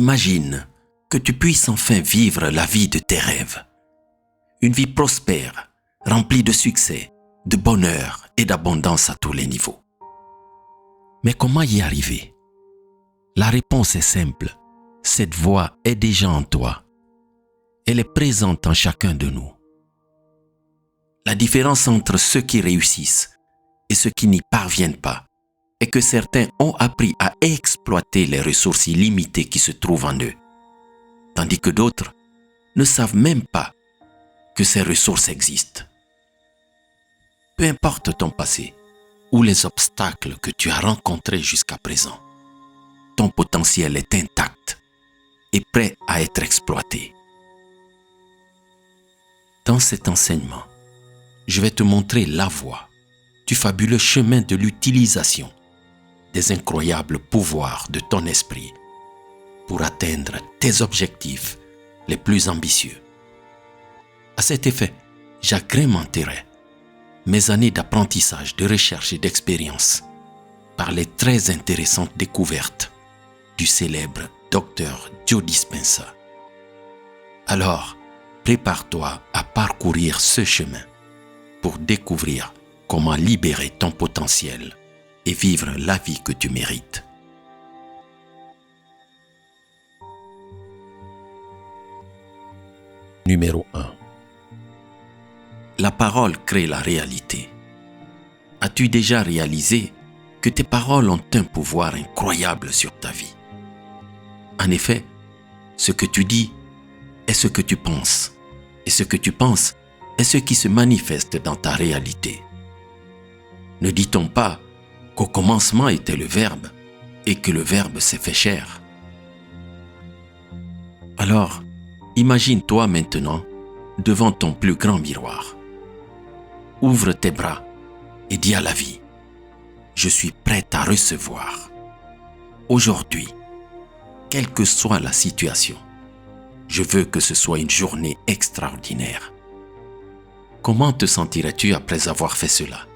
imagine que tu puisses enfin vivre la vie de tes rêves. Une vie prospère, remplie de succès, de bonheur et d'abondance à tous les niveaux. Mais comment y arriver? La réponse est simple. Cette voie est déjà en toi. Elle est présente en chacun de nous. La différence entre ceux qui réussissent et ceux qui n'y parviennent pas est que certains ont appris à exploiter les ressources illimitées qui se trouvent en eux, tandis que d'autres ne savent même pas que ces ressources existent. Peu importe ton passé ou les obstacles que tu as rencontrés jusqu'à présent, ton potentiel est intact et prêt à être exploité. Dans cet enseignement, je vais te montrer la voie du fabuleux chemin de l'utilisation des incroyables pouvoirs de ton esprit pour atteindre tes objectifs les plus ambitieux. À cet effet, j'agrémenterai mes années d'apprentissage, de recherche et d'expérience par les très intéressantes découvertes du célèbre Dr Joe Dispenza. Alors, prépare-toi à parcourir ce chemin pour découvrir comment libérer ton potentiel et vivre la vie que tu mérites. Numéro 1. La parole crée la réalité. As-tu déjà réalisé que tes paroles ont un pouvoir incroyable sur ta vie? En effet, ce que tu dis est ce que tu penses, et ce que tu penses est ce qui se manifeste dans ta réalité. Ne dit-on pas qu'au commencement était le Verbe et que le Verbe s'est fait chair? Alors, imagine-toi maintenant devant ton plus grand miroir. Ouvre tes bras et dis à la vie: je suis prêt à recevoir. Aujourd'hui, quelle que soit la situation, je veux que ce soit une journée extraordinaire. Comment te sentirais-tu après avoir fait cela?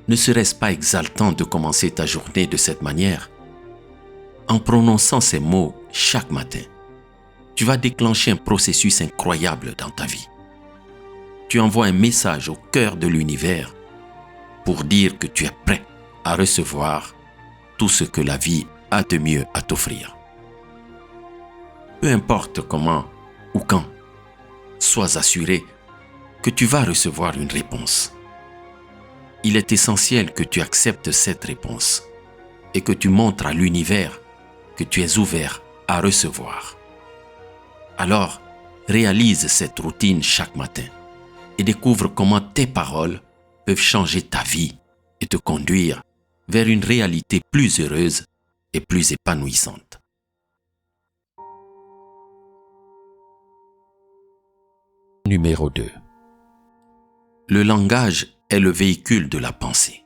Ne serait-ce pas exaltant de commencer ta journée de cette manière? En prononçant ces mots chaque matin, tu vas déclencher un processus incroyable dans ta vie. Tu envoies un message au cœur de l'univers pour dire que tu es prêt à recevoir tout ce que la vie a de mieux à t'offrir. Peu importe comment ou quand, sois assuré que tu vas recevoir une réponse. Il est essentiel que tu acceptes cette réponse et que tu montres à l'univers que tu es ouvert à recevoir. Alors, réalise cette routine chaque matin et découvre comment tes paroles peuvent changer ta vie et te conduire vers une réalité plus heureuse et plus épanouissante. Numéro 2. Le langage est le véhicule de la pensée.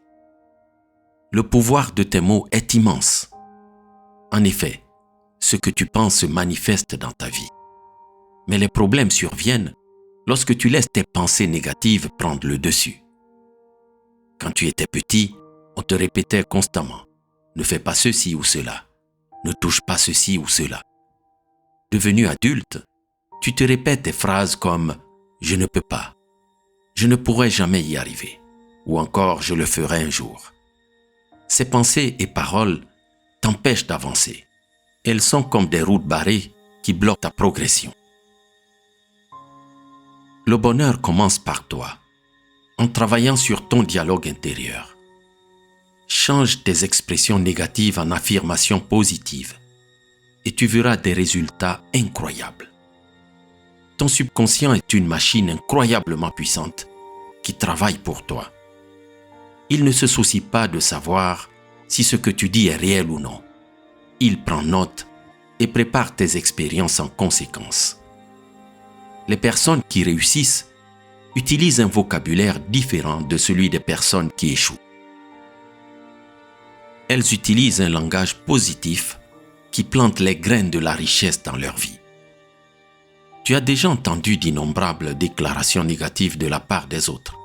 Le pouvoir de tes mots est immense. En effet, ce que tu penses se manifeste dans ta vie. Mais les problèmes surviennent lorsque tu laisses tes pensées négatives prendre le dessus. Quand tu étais petit, on te répétait constamment: ne fais pas ceci ou cela, ne touche pas ceci ou cela. Devenu adulte, tu te répètes des phrases comme « je ne peux pas »,« je ne pourrai jamais y arriver » ou encore « je le ferai un jour ». Ces pensées et paroles t'empêchent d'avancer. Elles sont comme des routes barrées qui bloquent ta progression. Le bonheur commence par toi, en travaillant sur ton dialogue intérieur. Change tes expressions négatives en affirmations positives et tu verras des résultats incroyables. Ton subconscient est une machine incroyablement puissante qui travaille pour toi. Il ne se soucie pas de savoir si ce que tu dis est réel ou non. Il prend note et prépare tes expériences en conséquence. Les personnes qui réussissent utilisent un vocabulaire différent de celui des personnes qui échouent. Elles utilisent un langage positif qui plante les graines de la richesse dans leur vie. Tu as déjà entendu d'innombrables déclarations négatives de la part des autres,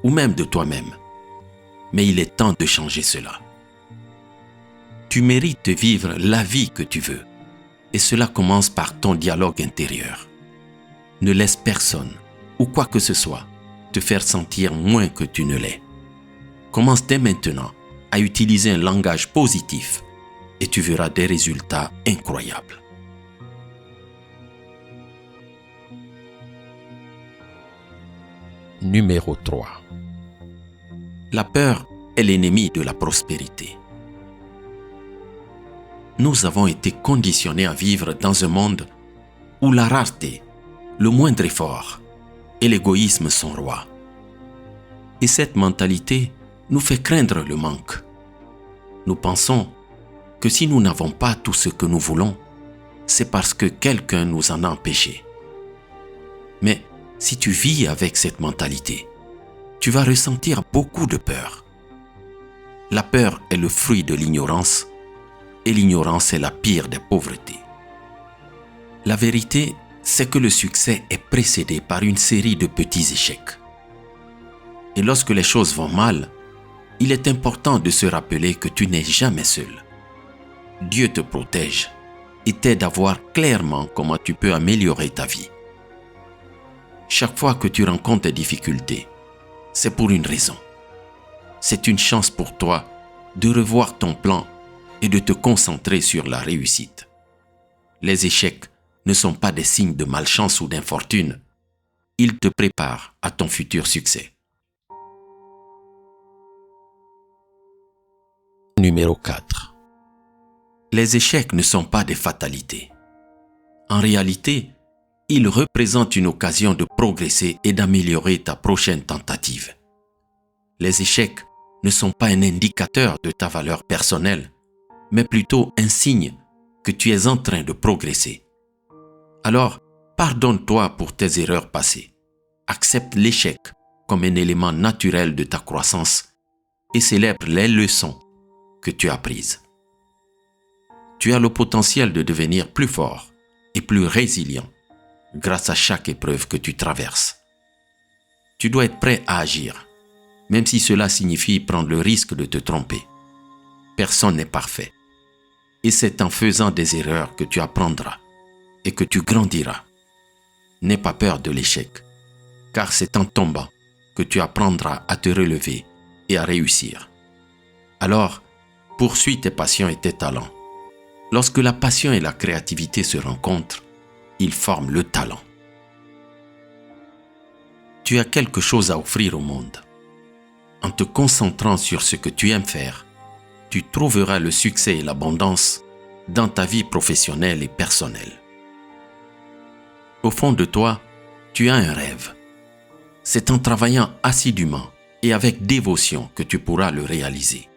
ou même de toi-même. Mais il est temps de changer cela. Tu mérites de vivre la vie que tu veux. Et cela commence par ton dialogue intérieur. Ne laisse personne, ou quoi que ce soit, te faire sentir moins que tu ne l'es. Commence dès maintenant à utiliser un langage positif et tu verras des résultats incroyables. Numéro 3. La peur est l'ennemi de la prospérité. Nous avons été conditionnés à vivre dans un monde où la rareté, le moindre effort et l'égoïsme sont rois. Et cette mentalité nous fait craindre le manque. Nous pensons que si nous n'avons pas tout ce que nous voulons, c'est parce que quelqu'un nous en a empêchés. Mais si tu vis avec cette mentalité, tu vas ressentir beaucoup de peur. La peur est le fruit de l'ignorance et l'ignorance est la pire des pauvretés. La vérité, c'est que le succès est précédé par une série de petits échecs. Et lorsque les choses vont mal, il est important de se rappeler que tu n'es jamais seul. Dieu te protège et t'aide à voir clairement comment tu peux améliorer ta vie. Chaque fois que tu rencontres des difficultés, c'est pour une raison. C'est une chance pour toi de revoir ton plan et de te concentrer sur la réussite. Les échecs ne sont pas des signes de malchance ou d'infortune. Ils te préparent à ton futur succès. Numéro 4. Les échecs ne sont pas des fatalités. En réalité, ils représentent une occasion de progresser et d'améliorer ta prochaine tentative. Les échecs ne sont pas un indicateur de ta valeur personnelle, mais plutôt un signe que tu es en train de progresser. Alors, pardonne-toi pour tes erreurs passées. Accepte l'échec comme un élément naturel de ta croissance et célèbre les leçons que tu as prises. Tu as le potentiel de devenir plus fort et plus résilient grâce à chaque épreuve que tu traverses. Tu dois être prêt à agir, même si cela signifie prendre le risque de te tromper. Personne n'est parfait. Et c'est en faisant des erreurs que tu apprendras et que tu grandiras. N'aie pas peur de l'échec, car c'est en tombant que tu apprendras à te relever et à réussir. Alors, poursuis tes passions et tes talents. Lorsque la passion et la créativité se rencontrent, ils forment le talent. Tu as quelque chose à offrir au monde. En te concentrant sur ce que tu aimes faire, tu trouveras le succès et l'abondance dans ta vie professionnelle et personnelle. Au fond de toi, tu as un rêve. C'est en travaillant assidûment et avec dévotion que tu pourras le réaliser.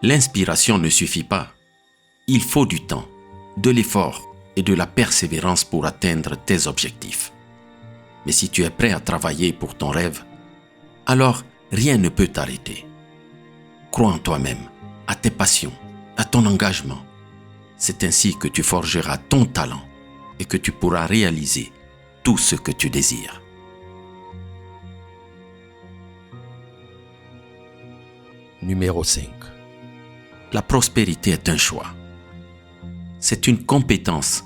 L'inspiration ne suffit pas. Il faut du temps, de l'effort et de la persévérance pour atteindre tes objectifs. Mais si tu es prêt à travailler pour ton rêve, alors rien ne peut t'arrêter. Crois en toi-même, à tes passions, à ton engagement. C'est ainsi que tu forgeras ton talent et que tu pourras réaliser tout ce que tu désires. Numéro 5. La prospérité est un choix. C'est une compétence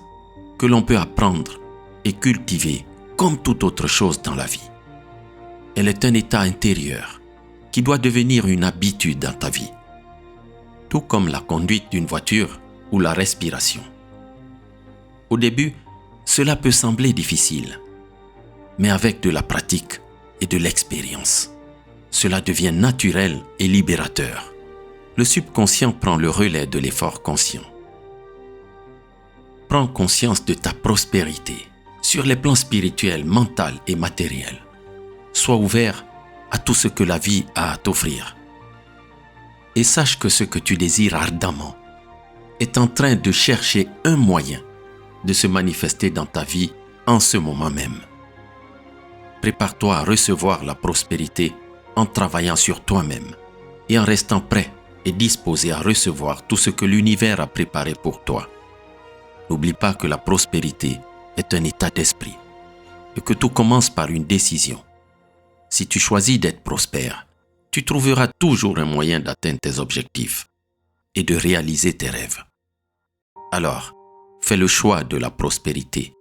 que l'on peut apprendre et cultiver comme toute autre chose dans la vie. Elle est un état intérieur qui doit devenir une habitude dans ta vie, tout comme la conduite d'une voiture ou la respiration. Au début, cela peut sembler difficile, mais avec de la pratique et de l'expérience, cela devient naturel et libérateur. Le subconscient prend le relais de l'effort conscient. Prends conscience de ta prospérité sur les plans spirituels, mental et matériel. Sois ouvert à tout ce que la vie a à t'offrir. Et sache que ce que tu désires ardemment est en train de chercher un moyen de se manifester dans ta vie en ce moment même. Prépare-toi à recevoir la prospérité en travaillant sur toi-même et en restant prêt et disposé à recevoir tout ce que l'univers a préparé pour toi. N'oublie pas que la prospérité est un état d'esprit et que tout commence par une décision. Si tu choisis d'être prospère, tu trouveras toujours un moyen d'atteindre tes objectifs et de réaliser tes rêves. Alors, Fais le choix de la prospérité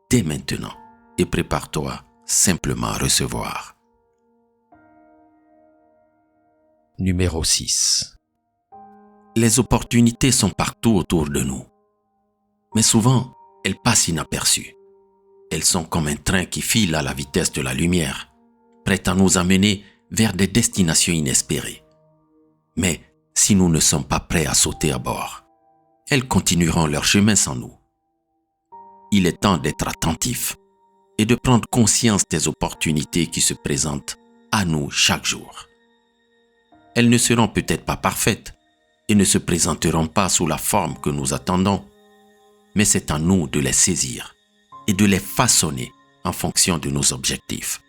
dès maintenant et prépare-toi simplement à recevoir. Numéro 6. Les opportunités sont partout autour de nous. Mais souvent, elles passent inaperçues. Elles sont comme un train qui file à la vitesse de la lumière, prêt à nous amener vers des destinations inespérées. Mais si nous ne sommes pas prêts à sauter à bord, elles continueront leur chemin sans nous. Il est temps d'être attentif et de prendre conscience des opportunités qui se présentent à nous chaque jour. Elles ne seront peut-être pas parfaites et ne se présenteront pas sous la forme que nous attendons, mais c'est à nous de les saisir et de les façonner en fonction de nos objectifs.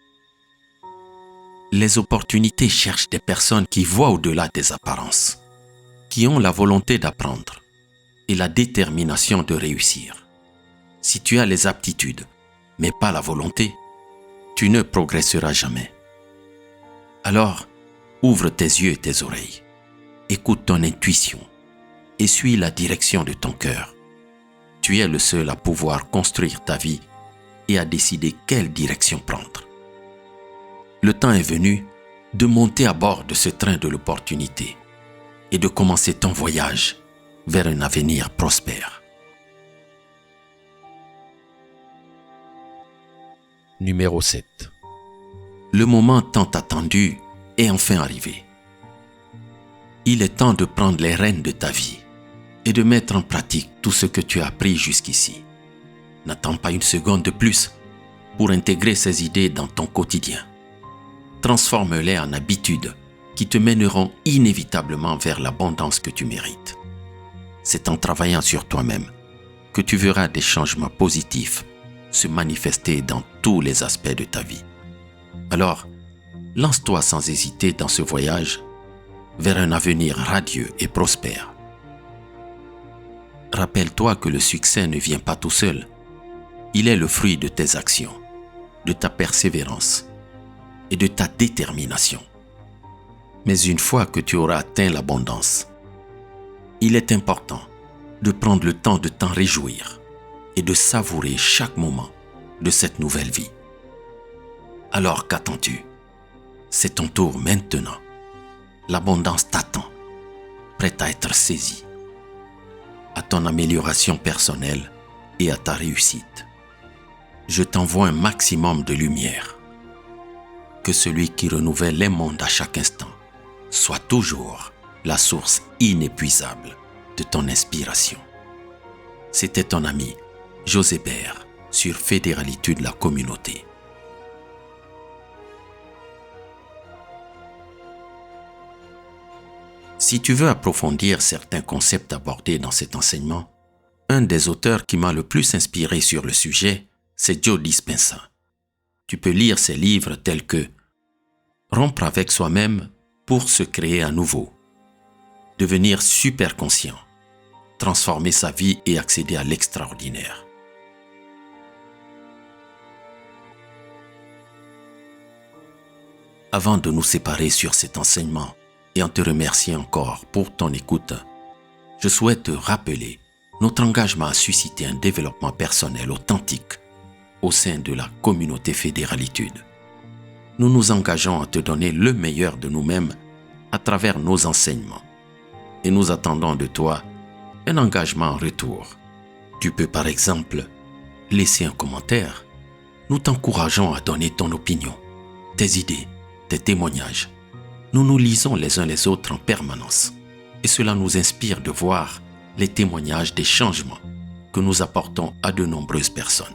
Les opportunités cherchent des personnes qui voient au-delà des apparences, qui ont la volonté d'apprendre et la détermination de réussir. Si tu as les aptitudes, mais pas la volonté, tu ne progresseras jamais. Alors, ouvre tes yeux et tes oreilles, écoute ton intuition et suis la direction de ton cœur. Tu es le seul à pouvoir construire ta vie et à décider quelle direction prendre. Le temps est venu de monter à bord de ce train de l'opportunité et de commencer ton voyage vers un avenir prospère. Numéro 7. Le moment tant attendu est enfin arrivé. Il est temps de prendre les rênes de ta vie et de mettre en pratique tout ce que tu as appris jusqu'ici. N'attends pas une seconde de plus pour intégrer ces idées dans ton quotidien. Transforme-les en habitudes qui te mèneront inévitablement vers l'abondance que tu mérites. C'est en travaillant sur toi-même que tu verras des changements positifs se manifester dans tous les aspects de ta vie. Alors, lance-toi sans hésiter dans ce voyage vers un avenir radieux et prospère. Rappelle-toi que le succès ne vient pas tout seul. Il est le fruit de tes actions, de ta persévérance et de ta détermination. Mais une fois que tu auras atteint l'abondance, il est important de prendre le temps de t'en réjouir et de savourer chaque moment de cette nouvelle vie. Alors qu'attends-tu? C'est ton tour maintenant. L'abondance t'attend, prête à être saisie, à ton amélioration personnelle et à ta réussite. Je t'envoie un maximum de lumière. Que celui qui renouvelle les mondes à chaque instant soit toujours la source inépuisable de ton inspiration. C'était ton ami José Bert sur Fédéralitude la communauté. Si tu veux approfondir certains concepts abordés dans cet enseignement, un des auteurs qui m'a le plus inspiré sur le sujet, c'est Joe Dispenza. Tu peux lire ses livres tels que Rompre avec soi-même pour se créer à nouveau, Devenir super conscient, Transformer sa vie et accéder à l'extraordinaire. Avant de nous séparer sur cet enseignement, et en te remerciant encore pour ton écoute, je souhaite te rappeler notre engagement à susciter un développement personnel authentique au sein de la communauté Fédéralitude. Nous nous engageons à te donner le meilleur de nous-mêmes à travers nos enseignements et nous attendons de toi un engagement en retour. Tu peux par exemple laisser un commentaire. Nous t'encourageons à donner ton opinion, tes idées, tes témoignages. Nous nous lisons les uns les autres en permanence et cela nous inspire de voir les témoignages des changements que nous apportons à de nombreuses personnes.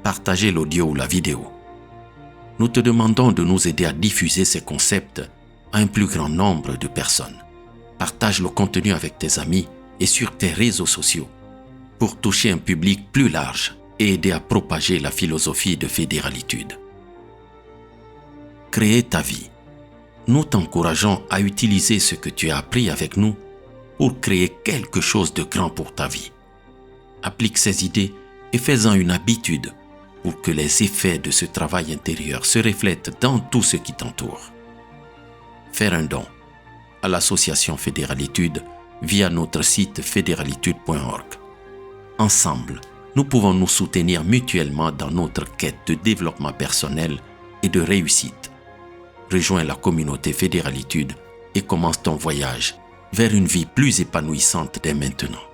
Partagez l'audio ou la vidéo. Nous te demandons de nous aider à diffuser ces concepts à un plus grand nombre de personnes. Partage le contenu avec tes amis et sur tes réseaux sociaux pour toucher un public plus large et aider à propager la philosophie de Fédéralitude. Créer ta vie. Nous t'encourageons à utiliser ce que tu as appris avec nous pour créer quelque chose de grand pour ta vie. Applique ces idées et fais-en une habitude pour que les effets de ce travail intérieur se reflètent dans tout ce qui t'entoure. Faire un don à l'association Fédéralitude via notre site fédéralitude.org Ensemble, nous pouvons nous soutenir mutuellement dans notre quête de développement personnel et de réussite. Rejoins la communauté Fédéralitude et commence ton voyage vers une vie plus épanouissante dès maintenant.